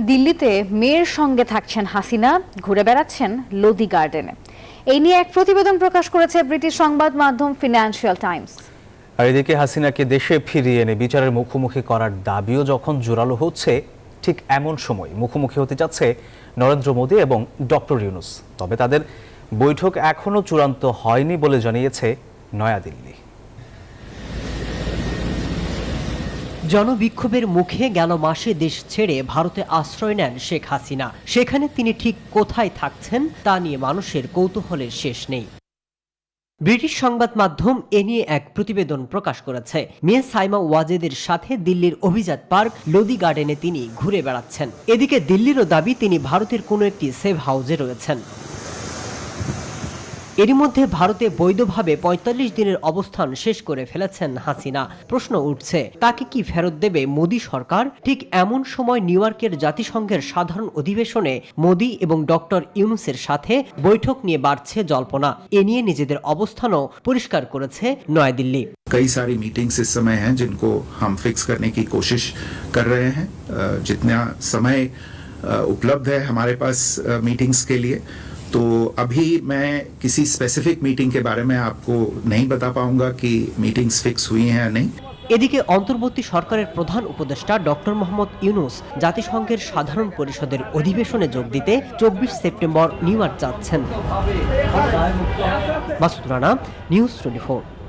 দিল্লিতে মেয়ের সঙ্গে থাকছেন হাসিনা, ঘুরে বেড়াচ্ছেন লোদি গার্ডেনে। এই নিয়ে এক প্রতিবেদন প্রকাশ করেছে ব্রিটিশ সংবাদ মাধ্যম ফিনান্সিয়াল টাইমস। আর এদিকে হাসিনাকে দেশে ফিরিয়ে এনে বিচারের মুখোমুখি করার দাবিও যখন জোরালো হচ্ছে, ঠিক এমন সময় মুখোমুখি হতে যাচ্ছে নরেন্দ্র মোদী এবং ডক্টর ইউনূস। তবে তাদের বৈঠক এখনো চূড়ান্ত হয়নি বলে জানিয়েছে নয়াদিল্লি। জনবিক্ষোভের মুখে গেল মাসে দেশ ছেড়ে ভারতে আশ্রয় নেন শেখ হাসিনা। সেখানে তিনি ঠিক কোথায় থাকছেন তা নিয়ে মানুষের কৌতূহলের শেষ নেই। ব্রিটিশ সংবাদ মাধ্যম এ নিয়ে এক প্রতিবেদন প্রকাশ করেছে। মেয়ে সাইমা ওয়াজেদের সাথে দিল্লির অভিজাত পার্ক লোদি গার্ডেনে তিনি ঘুরে বেড়াচ্ছেন। এদিকে দিল্লিরও দাবি তিনি ভারতের কোনো একটি সেফ হাউসে রয়েছেন। এরই মধ্যে ভারতে বৈধভাবে ৪৫ দিনের অবস্থান শেষ করে ফেলেছেন হাসিনা। প্রশ্ন উঠছে, তাকে কি ফেরত দেবে মোদী সরকার? ঠিক এমন সময় নিউ ইয়র্কের জাতিসংঘের সাধারণ অধিবেশনে মোদী এবং ডক্টর ইউনূসের সাথে বৈঠক নিয়ে বাড়ছে জল্পনা। এ নিয়ে নিজেদের অবস্থানও পরিষ্কার করেছে নয়াদিল্লি। कई सारी मीटिंग्स इस समय हैं जिनको हम फिक्स करने की कोशिश कर रहे हैं। जितना समय उपलब्ध है हमारे पास मीटिंग्स के लिए, तो अभी मैं किसी स्पेसिफिक मीटिंग के बारे में आपको नहीं बता पाऊंगा कि मीटिंग्स फिक्स हुई हैं या नहीं। এদিকে অন্তর্বর্তী সরকারের প্রধান উপদেষ্টা ডক্টর মোহাম্মদ ইউনূস জাতিসংঘের সাধারণ পরিষদের অধিবেশনে যোগ দিতে ২৪ সেপ্টেম্বর নিউ ইয়র্ক যাচ্ছেন। মাসুদ রানা, নিউজ 24।